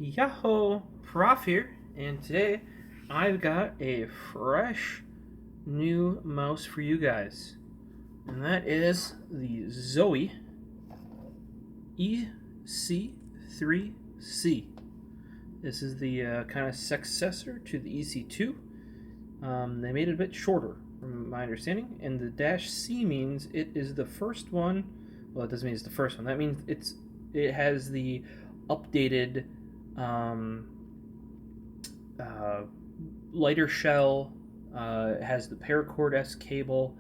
Yahoo! Prof here, and today I've got a fresh new mouse for you guys, and that is the Zowie EC3-C. This is the kind of successor to the EC2. They made it a bit shorter, from my understanding, and the -C means it is the first one. Well, it doesn't mean it's the first one. That means it has the updated lighter shell, it has the paracord cable,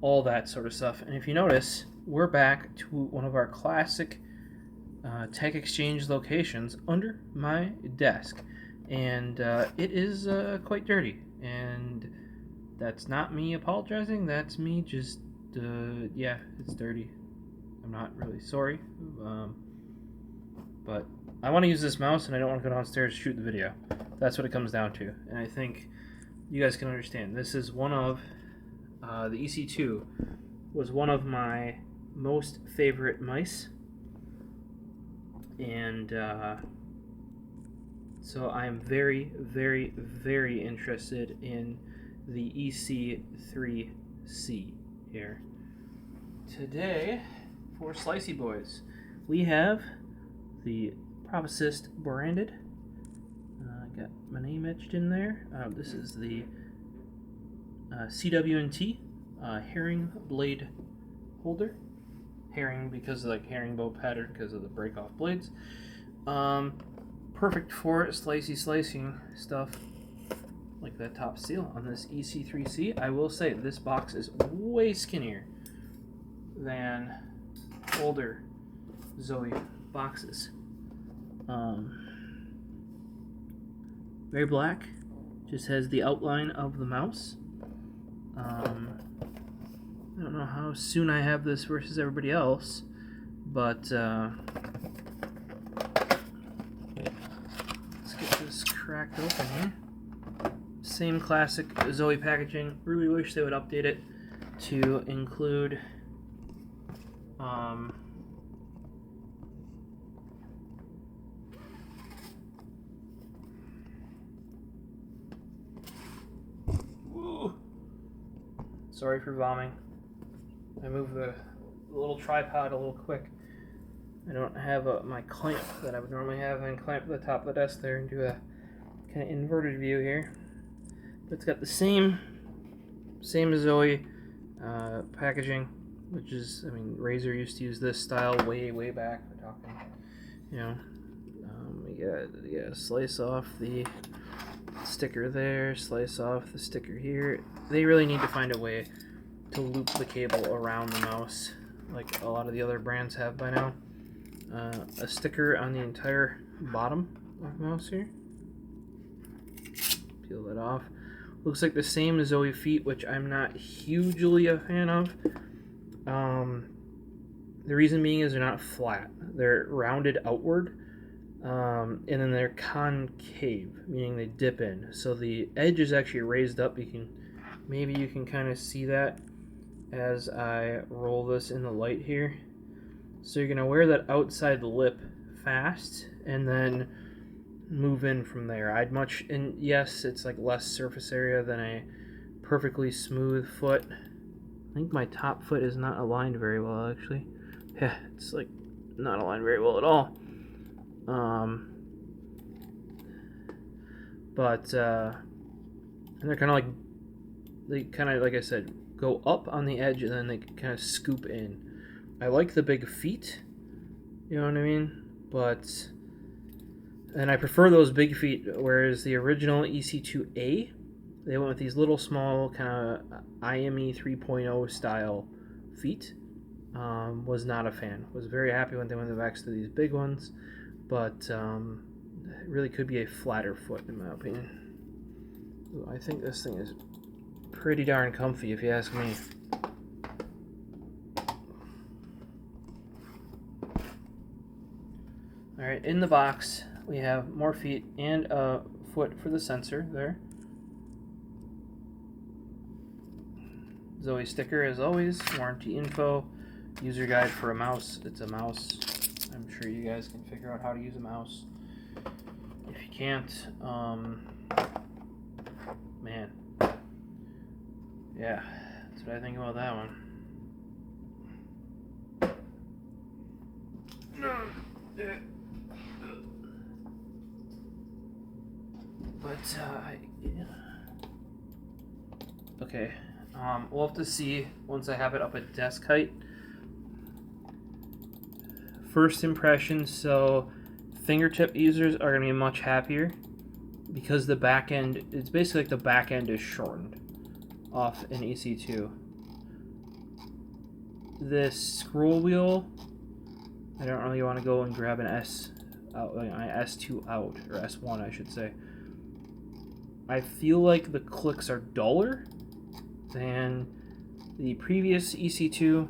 all that sort of stuff. And if you notice, we're back to one of our classic tech exchange locations under my desk, and it is quite dirty. And that's not me apologizing, that's me just yeah, it's dirty. I'm not really sorry, but I want to use this mouse and I don't want to go downstairs to shoot the video. That's what it comes down to, and I think you guys can understand. This is one of the EC2 was one of my most favorite mice, and so I'm very, very, very interested in the EC3-C here. Today, for Slicey Boys, we have the Proboscis branded. Got my name etched in there. This is the CW&T herring blade holder. Herring because of like herringbone pattern because of the break off blades. Perfect for slicing stuff like that top seal on this EC3-C. I will say this box is way skinnier than older Zowie boxes. Very black, just has the outline of the mouse. I don't know how soon I have this versus everybody else, but let's get this cracked open here. Same classic Zowie packaging. Really wish they would update it to include sorry for vomiting. I moved the little tripod a little quick. I don't have my clamp that I would normally have, and clamp the top of the desk there and do a kind of inverted view here. But it's got the same Zowie packaging, which is, I mean, Razer used to use this style way back. We're talking, you know, we got slice off the sticker there, slice off the sticker here. They really need to find a way to loop the cable around the mouse like a lot of the other brands have by now. A sticker on the entire bottom of the mouse here. Peel that off. Looks like the same as Zowie feet, which I'm not hugely a fan of. The reason being is they're not flat. They're rounded outward. And then they're concave, meaning they dip in. So the edge is actually raised up. Maybe you can kind of see that as I roll this in the light here. So you're gonna wear that outside lip fast and then move in from there. And yes, it's like less surface area than a perfectly smooth foot. I think my top foot is not aligned very well, actually. Yeah, it's like not aligned very well at all. And they're kind of like I said, go up on the edge and then they kind of scoop in. I like the big feet, you know what I mean? And I prefer those big feet, whereas the original EC2A, they went with these little small kind of IME 3.0 style feet. Was not a fan. Was very happy when they went back to these big ones. But it really could be a flatter foot in my opinion. Ooh, I think this thing is pretty darn comfy if you ask me. Alright, in the box we have more feet and a foot for the sensor there. Zowie sticker as always, warranty info, user guide for a mouse. It's a mouse. I'm sure you guys can figure out how to use a mouse. if you can't, man, yeah, that's what I think about that one. But yeah. Okay, we'll have to see once I have it up at desk height. First impressions, so fingertip users are going to be much happier because the back end, it's basically like the back end is shortened off an EC2. This scroll wheel, I don't really want to go and grab an S out, like my S2 out, or S1 I should say. I feel like the clicks are duller than the previous EC2,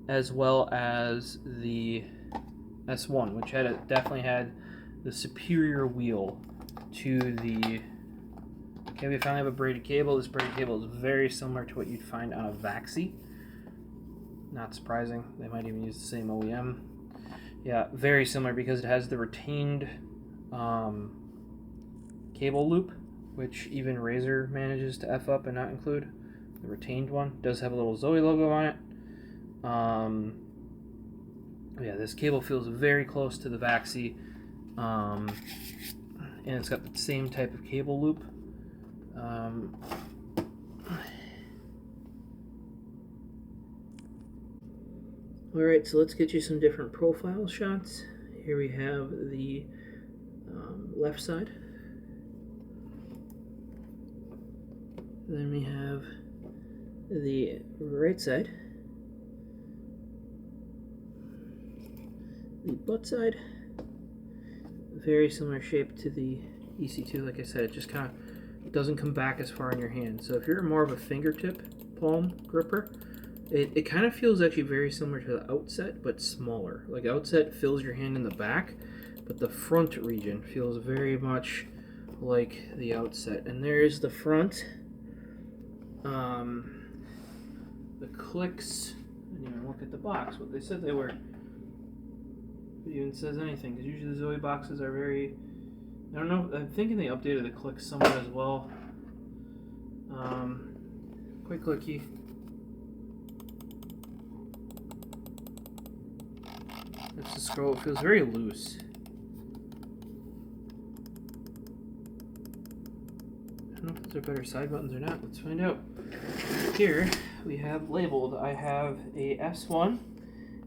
as well as the S1, which definitely had the superior wheel to the... Okay, we finally have a braided cable. This braided cable is very similar to what you'd find on a Vaxee. Not surprising. They might even use the same OEM. Yeah, very similar because it has the retained cable loop, which even Razer manages to F up and not include. The retained one it does have a little Zowie logo on it. Yeah, this cable feels very close to the Vaxee, and it's got the same type of cable loop. Alright, so let's get you some different profile shots. Here we have the left side. Then we have the right side. The butt side. Very similar shape to the EC2. Like I said, it just kind of doesn't come back as far in your hand. So if you're more of a fingertip palm gripper, it kind of feels actually very similar to the Outset, but smaller. Like Outset fills your hand in the back, but the front region feels very much like the Outset. And there's the front. The clicks, I didn't even look at the box, what they said they were. It even says anything, because usually the Zowie boxes are very, I don't know, I'm thinking they updated the clicks somewhat as well. Quite clicky. That's the scroll, it feels very loose. I don't know if those are better side buttons or not, let's find out. Here we have labeled, I have a S1,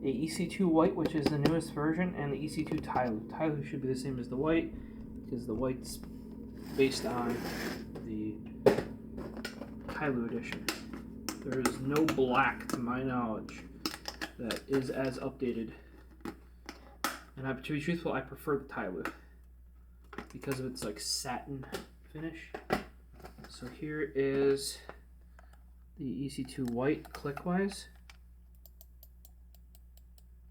a EC2 White, which is the newest version, and the EC2 Tyloo. Tyloo should be the same as the White, because the White's based on the Tyloo edition. There is no black, to my knowledge, that is as updated. And to be truthful, I prefer the Tyloo because of its like satin finish. So here is the EC2 White clickwise.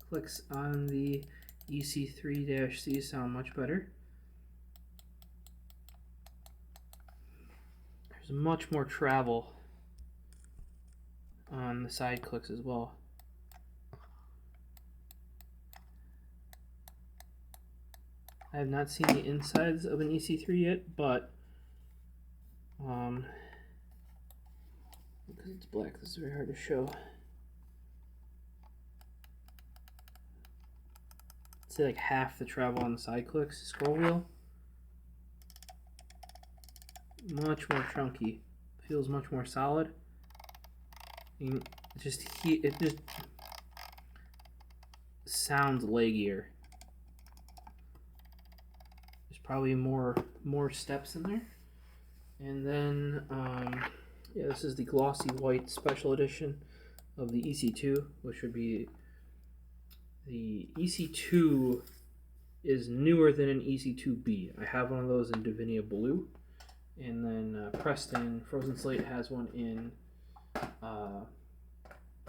Clicks on the EC3-C sound much better. There's much more travel on the side clicks as well. I have not seen the insides of an EC3 yet, but because it's black, this is very hard to show. I'd say like half the travel on the side clicks. Scroll wheel, much more chunky. Feels much more solid. And it just sounds leggier. There's probably more steps in there. And then yeah, this is the Glossy White Special Edition of the EC2, which would be the EC2 is newer than an EC2B. I have one of those in Divina Blue, and then Preston Frozen Slate has one in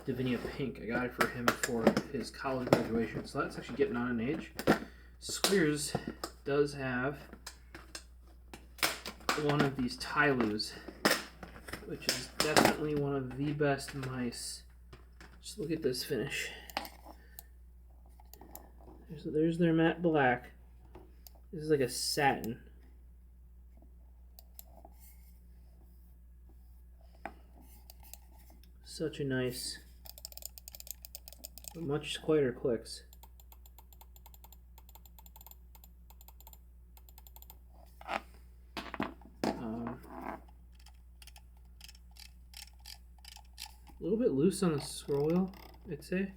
Divina Pink. I got it for him for his college graduation, so that's actually getting on in age. Squares does have one of these Tyloos, which is definitely one of the best mice. Just look at this finish. There's their matte black. This is like a satin. Such a nice, much quieter clicks. A little bit loose on the scroll wheel, I'd say.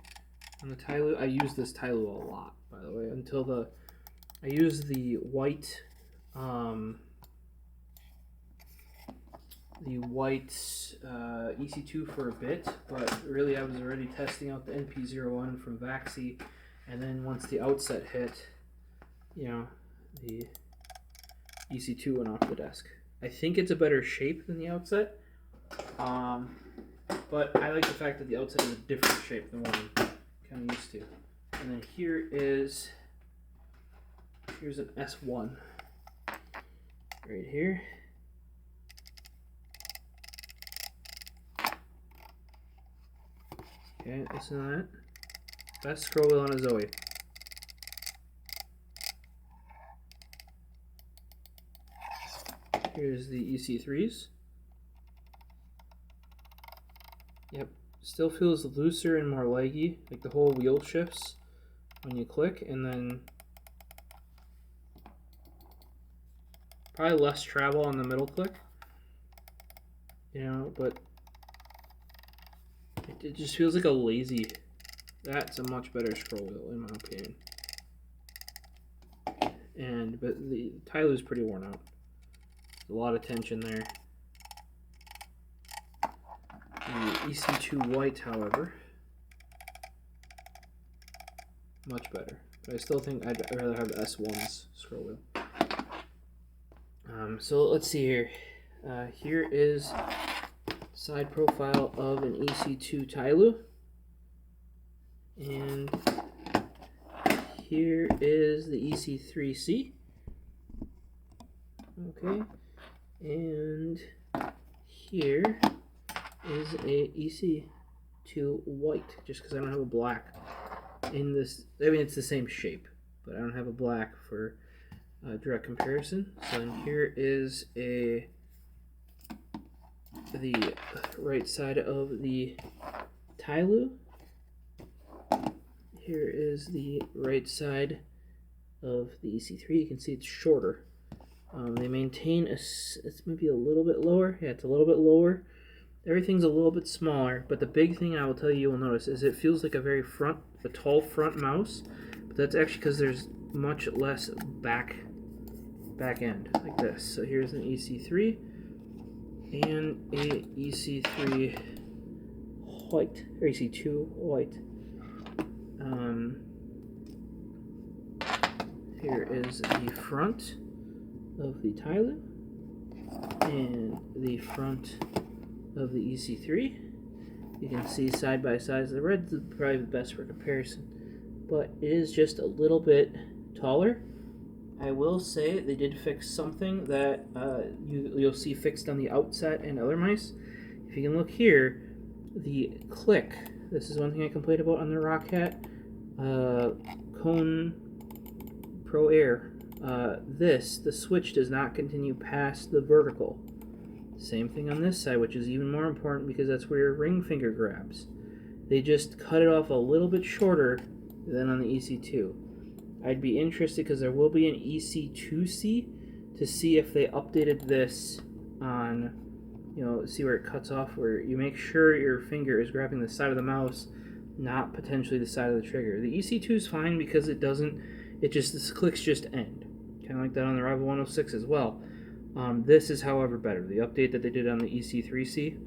On the Tyloo, I use this Tyloo a lot, by the way. I use the white, EC2 for a bit, but really I was already testing out the NP01 from Vaxee, and then once the Outset hit, you know, the EC2 went off the desk. I think it's a better shape than the Outset, but I like the fact that the Outset is a different shape than what I'm kind of used to. And then here's an S1 right here. Okay, listen to that. Best scroll wheel on a Zowie. Here's the EC3s. Yep, still feels looser and more leggy, like the whole wheel shifts when you click, and then probably less travel on the middle click, you know, but it just feels like a lazy. That's a much better scroll wheel in my opinion. But the Tyloo is pretty worn out. A lot of tension there. The EC2 White, however, much better. But I still think I'd rather have the S1's scroll wheel. So let's see here. Here is side profile of an EC2 Tyloo. And here is the EC3-C. Okay. And here is a EC2 White, just because I don't have a black in this. I mean, it's the same shape, but I don't have a black for direct comparison. So then here is the right side of the Tyloo. Here is the right side of the EC3. You can see it's shorter. They maintain it's maybe a little bit lower. Yeah, it's a little bit lower. Everything's a little bit smaller, but the big thing I will tell you will notice is it feels like a tall front mouse, but that's actually because there's much less back end, like this. So here's an EC3 and a EC3 White, or EC2 White. Here is the front of the Tyloo and the front of the EC3. You can see side by side. The red's probably the best for comparison, but it is just a little bit taller. I will say they did fix something that you'll see fixed on the Outset and other mice. If you can look here, the click. This is one thing I complained about on the Rock Hat Cone Pro Air. The switch does not continue past the vertical. Same thing on this side, which is even more important because that's where your ring finger grabs. They just cut it off a little bit shorter than on the EC2. I'd be interested because there will be an EC2-C to see if they updated this on, see where it cuts off, where you make sure your finger is grabbing the side of the mouse, not potentially the side of the trigger. The EC2 is fine because the clicks just end. Kind of like that on the Rival 106 as well. This is, however, better. The update that they did on the EC3-C,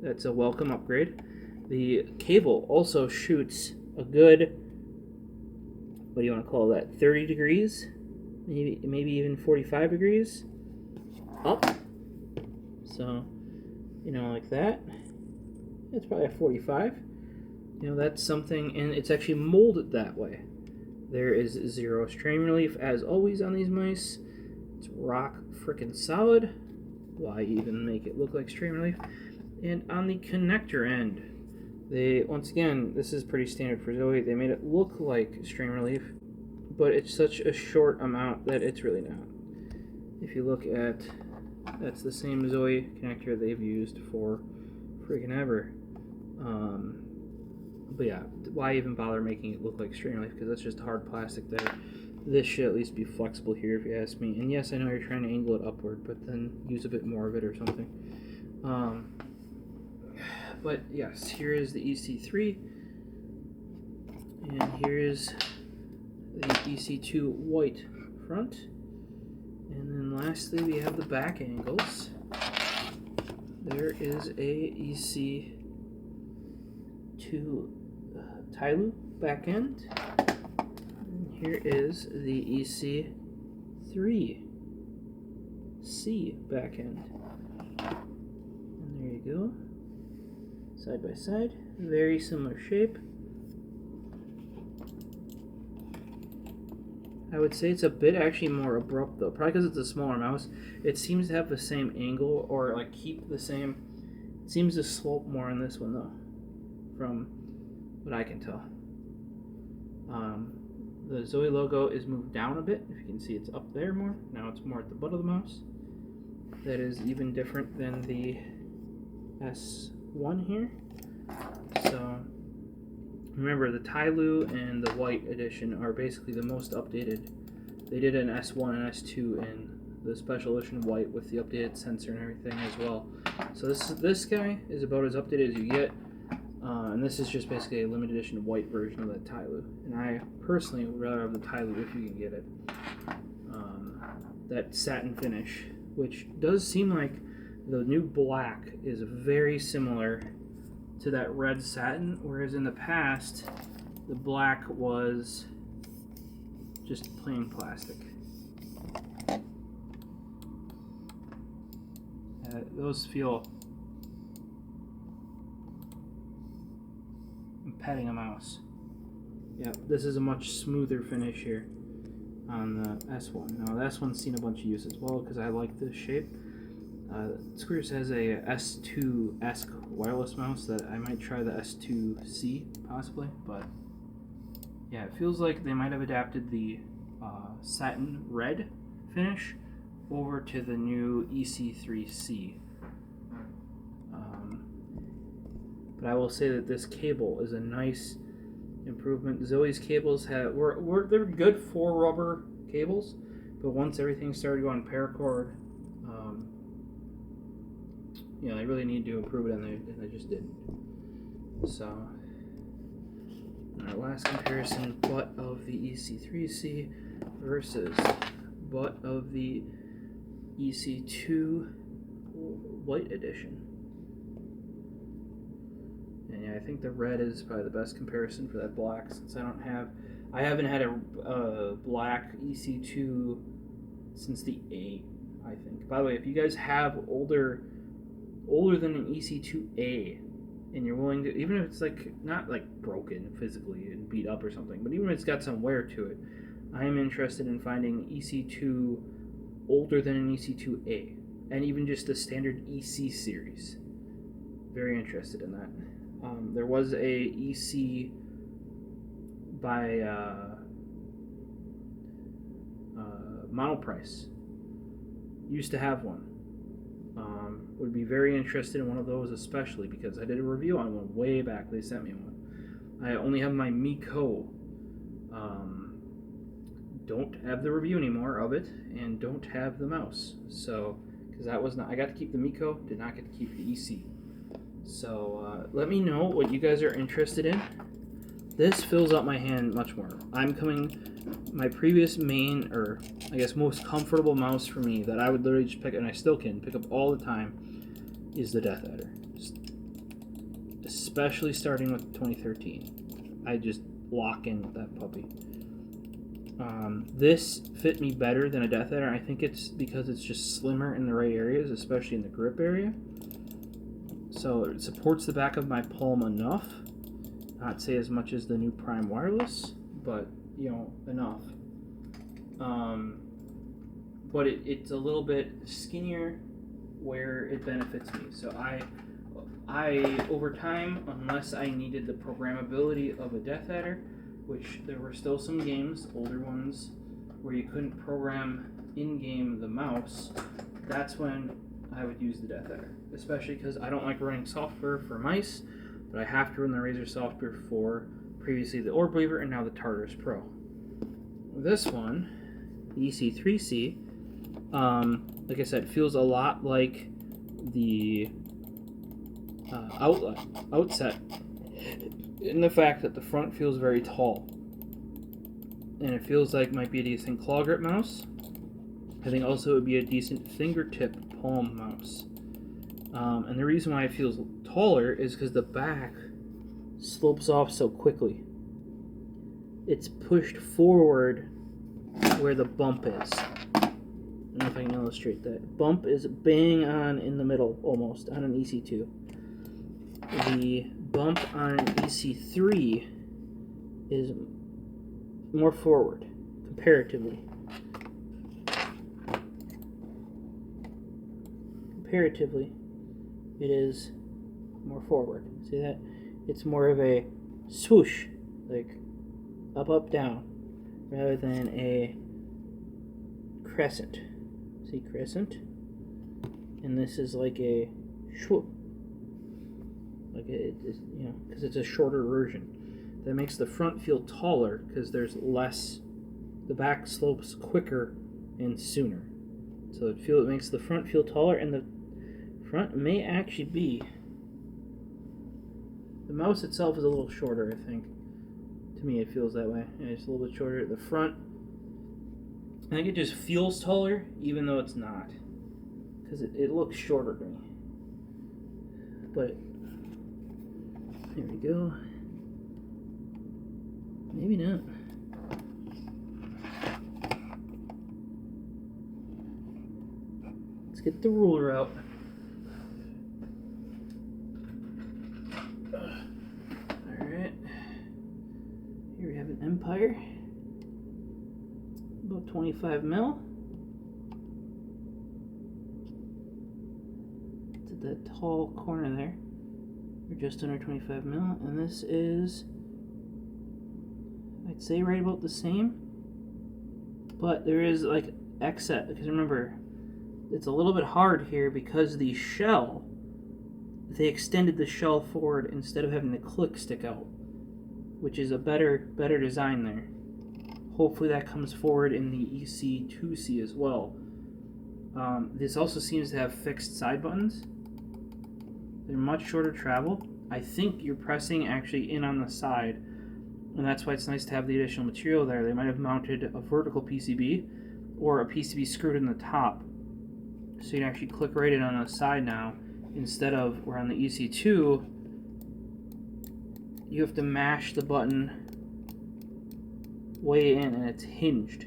that's a welcome upgrade. The cable also shoots a good, what do you want to call that, 30 degrees? Maybe even 45 degrees up. So, like that. It's probably a 45. That's something, and it's actually molded that way. There is zero strain relief, as always, on these mice. It's rock freaking solid. Why even make it look like strain relief? And on the connector end, once again, this is pretty standard for Zowie. They made it look like strain relief, but it's such a short amount that it's really not. If you look at, that's the same Zowie connector they've used for freaking ever. But yeah, why even bother making it look like string life? Because that's just hard plastic there. This should at least be flexible here, if you ask me. And yes, I know you're trying to angle it upward, but then use a bit more of it or something. But yes, here is the EC3, and here is the EC2 White front. And then lastly, we have the back angles. There is a EC2 Tyloo back end. And here is the EC3-C back end. And there you go. Side by side. Very similar shape. I would say it's a bit actually more abrupt though, probably because it's a smaller mouse. It seems to have the same angle, or like keep the same. It seems to slope more on this one though, from what I can tell. The Zowie logo is moved down a bit. If you can see, it's up there more. Now it's more at the butt of the mouse. That is even different than the S1 here. So remember, the Tyloo and the White edition are basically the most updated. They did an S1 and S2 in the special edition White with the updated sensor and everything as well. So this guy is about as updated as you get, and this is just basically a limited edition White version of the Tyloo. And I personally would rather have the Tyloo if you can get it. That satin finish, which does seem like the new black is very similar to that red satin, whereas in the past the black was just plain plastic. Those feel, I'm petting a mouse. Yeah, this is a much smoother finish here on the S1. Now the S1's seen a bunch of use as well because I like this shape. Squares has a S2-esque wireless mouse that I might try the S2-C possibly, but yeah, it feels like they might have adapted the satin red finish over to the new EC3-C. But I will say that this cable is a nice improvement. Zowie's cables they're good for rubber cables, but once everything started going paracord, you know, they really need to improve it, and they just didn't. So, our last comparison, butt of the EC3-C versus butt of the EC2 White edition. And yeah, I think the red is probably the best comparison for that black, since I haven't had a black EC2 since the A, I think. By the way, if you guys have older than an EC2A, and you're willing to, even if it's like not like broken physically and beat up or something, but even if it's got some wear to it, I am interested in finding EC2 older than an EC2A, and even just the standard EC series. Very interested in that. There was a EC by Monoprice. Used to have one. Would be very interested in one of those, especially because I did a review on one way back. They sent me one. I only have my Miko. Don't have the review anymore of it, and don't have the mouse. So, because that was not, I got to keep the Miko, did not get to keep the EC. So let me know what you guys are interested in. This fills up my hand much more. My previous main, or I guess most comfortable mouse for me that I would literally just pick, and I still can pick up all the time, is the Death Adder. Especially starting with 2013. I just lock in with that puppy. This fit me better than a Death Adder. I think it's because it's just slimmer in the right areas, especially in the grip area. So it supports the back of my palm enough. Not say as much as the new Prime Wireless, but you know, enough. But it's a little bit skinnier where it benefits me. So I over time, unless I needed the programmability of a Death Adder, which there were still some games, older ones, where you couldn't program in-game the mouse, that's when I would use the Death Adder. Especially because I don't like running software for mice, but I have to run the Razer software for previously the Orb Weaver and now the Tartarus Pro. This one, the EC3-C, like I said, feels a lot like the Outset in the fact that the front feels very tall. And it feels like might be a decent claw grip mouse. I think also it would be a decent fingertip palm mouse. And the reason why it feels taller is because the back slopes off so quickly. It's pushed forward where the bump is. I don't know if I can illustrate that. Bump is bang on in the middle, almost, on an EC2. The bump on an EC3 is more forward, comparatively. Comparatively, it is more forward. See that? It's more of a swoosh, like up, up, down, rather than a crescent. See, crescent? And this is like a swoop. Like because it's a shorter version. That makes the front feel taller because there's less, the back slopes quicker and sooner. So it makes the front feel taller, and the front may actually be, the mouse itself is a little shorter, I think. To me, it feels that way. And it's a little bit shorter. The front, I think it just feels taller, even though it's not. Because it looks shorter to me. But, here we go. Maybe not. Let's get the ruler out. Alright. Here we have an Empire. About 25 mil. It's at that tall corner there. We're just under 25 mil. And this is, I'd say right about the same, but there is like Outset, because remember, it's a little bit hard here because the shell, they extended the shell forward instead of having the click stick out, which is a better design there. Hopefully that comes forward in the EC2-C as well. This also seems to have fixed side buttons. They're much shorter travel. I think you're pressing actually in on the side, and that's why it's nice to have the additional material there. They might have mounted a vertical PCB or a PCB screwed in the top, so you can actually click right in on the side now, instead of where on the EC2 you have to mash the button way in and it's hinged,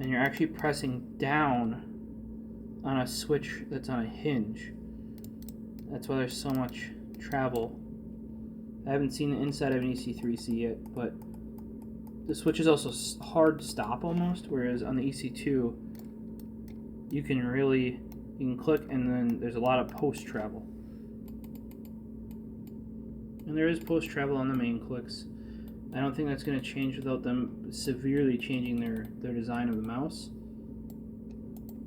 and you're actually pressing down on a switch that's on a hinge. That's why there's so much travel. I haven't seen the inside of an EC3-C yet, but the switch is also hard stop almost, whereas on the EC2 you can click and then there's a lot of post travel. And there is post travel on the main clicks. I don't think that's going to change without them severely changing their design of the mouse.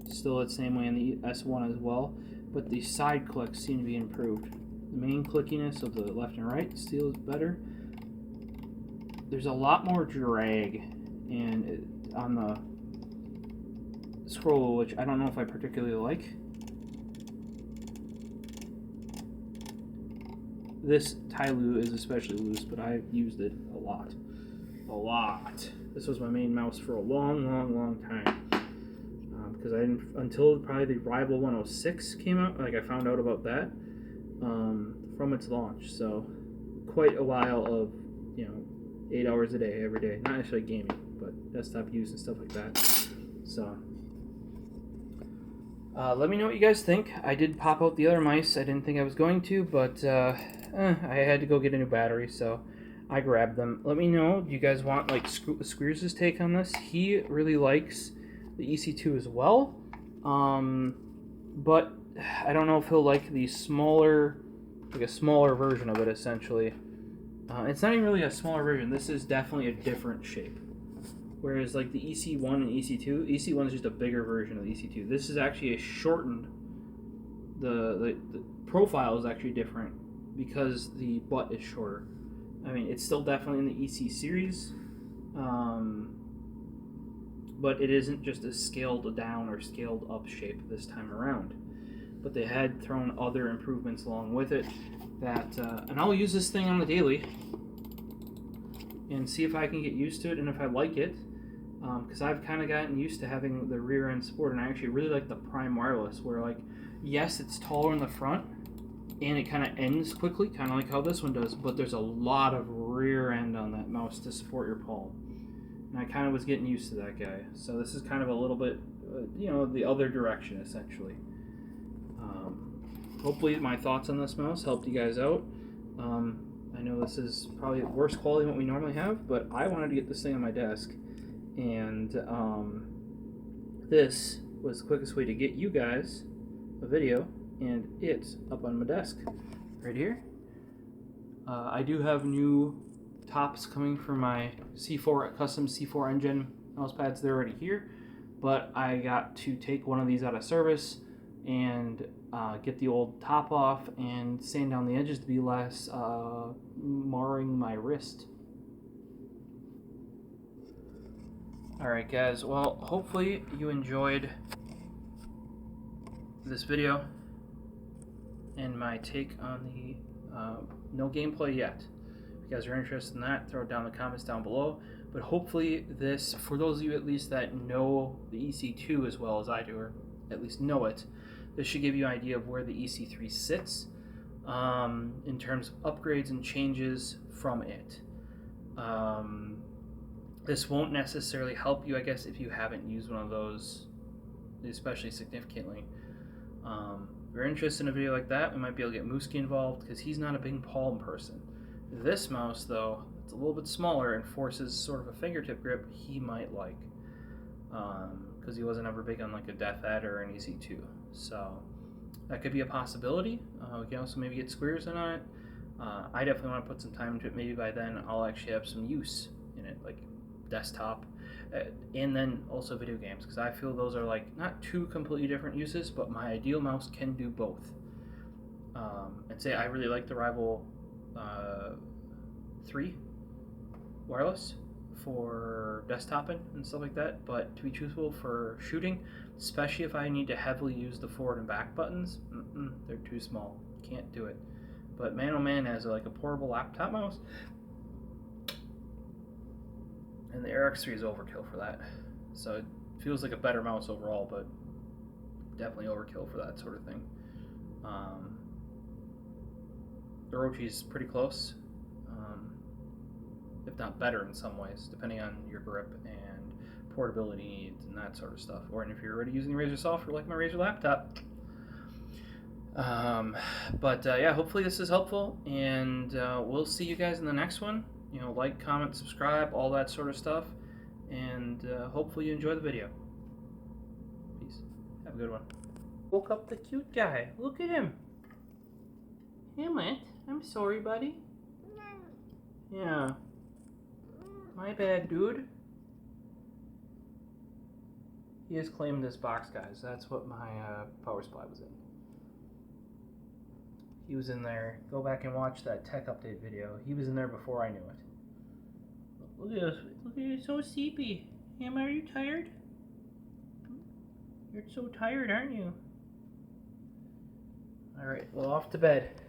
Still the same way in the S1 as well, but the side clicks seem to be improved. The main clickiness of the left and right still is better. There's a lot more drag on the scroll, which I don't know if I particularly like. This Tyloo is especially loose, but I've used it a lot. A lot. This was my main mouse for a long time. Because I didn't, until probably the Rival 106 came out, like I found out about that from its launch. So quite a while of, 8 hours a day, every day. Not necessarily gaming, but desktop use and stuff like that. So let me know what you guys think. I did pop out the other mice. I didn't think I was going to, but I had to go get a new battery, so I grabbed them. Let me know. Do you guys want like Squeers' take on this? He really likes the EC2 as well, but I don't know if he'll like the smaller, like a smaller version of it essentially. It's not even really a smaller version. This is definitely a different shape. Whereas like the EC1 and EC2, EC1 is just a bigger version of the EC2. This is actually a shortened. The profile is actually different because the butt is shorter. I mean, it's still definitely in the EC series, but it isn't just a scaled down or scaled up shape this time around. But they had thrown other improvements along with it that, and I'll use this thing on the daily and see if I can get used to it and if I like it, because I've kind of gotten used to having the rear end support, and I actually really like the Prime Wireless, where like, yes, it's taller in the front and it kind of ends quickly, kind of like how this one does, but there's a lot of rear end on that mouse to support your palm. And I kind of was getting used to that guy. So this is kind of a little bit, the other direction, essentially. Hopefully my thoughts on this mouse helped you guys out. I know this is probably worse quality than what we normally have, but I wanted to get this thing on my desk. And this was the quickest way to get you guys a video, and it's up on my desk right here. I do have new tops coming for my C4 custom C4 engine mouse pads. They're already here, but I got to take one of these out of service and get the old top off and sand down the edges to be less marring my wrist. Alright guys, well, hopefully you enjoyed this video and my take on the no gameplay yet. If you guys are interested in that, throw it down in the comments down below. But hopefully this, for those of you at least that know the EC2 as well as I do, or at least know it, this should give you an idea of where the EC3 sits in terms of upgrades and changes from it. This won't necessarily help you, I guess, if you haven't used one of those, especially significantly. If you're interested in a video like that, we might be able to get Mooski involved because he's not a big palm person. This mouse, though, it's a little bit smaller and forces sort of a fingertip grip he might like, because he wasn't ever big on like a Death Ed or an EC2. So that could be a possibility. We can also maybe get squares in on it. I definitely want to put some time into it. Maybe by then I'll actually have some use in it, like desktop, and then also video games, because I feel those are like not two completely different uses, but my ideal mouse can do both. And say I really like the Rival 3 wireless for desktoping and stuff like that, but to be truthful, for shooting, especially if I need to heavily use the forward and back buttons, they're too small, can't do it. But man, oh man, as like a portable laptop mouse, and the RX3 is overkill for that. So it feels like a better mouse overall, but definitely overkill for that sort of thing. The Orochi's pretty close, if not better in some ways, depending on your grip and portability needs and that sort of stuff. Or if you're already using Razer software like my Razer laptop. Yeah, hopefully this is helpful, and we'll see you guys in the next one. Like, comment, subscribe, all that sort of stuff, and hopefully you enjoy the video. Peace. Have a good one. Woke up the cute guy. Look at him. Hamlet, I'm sorry, buddy. Yeah. My bad, dude. He has claimed this box, guys. That's what my power supply was in. He was in there. Go back and watch that tech update video. He was in there before I knew it. Look at us. Look at you, so sleepy. Ham, are you tired? You're so tired, aren't you? Alright, well, off to bed.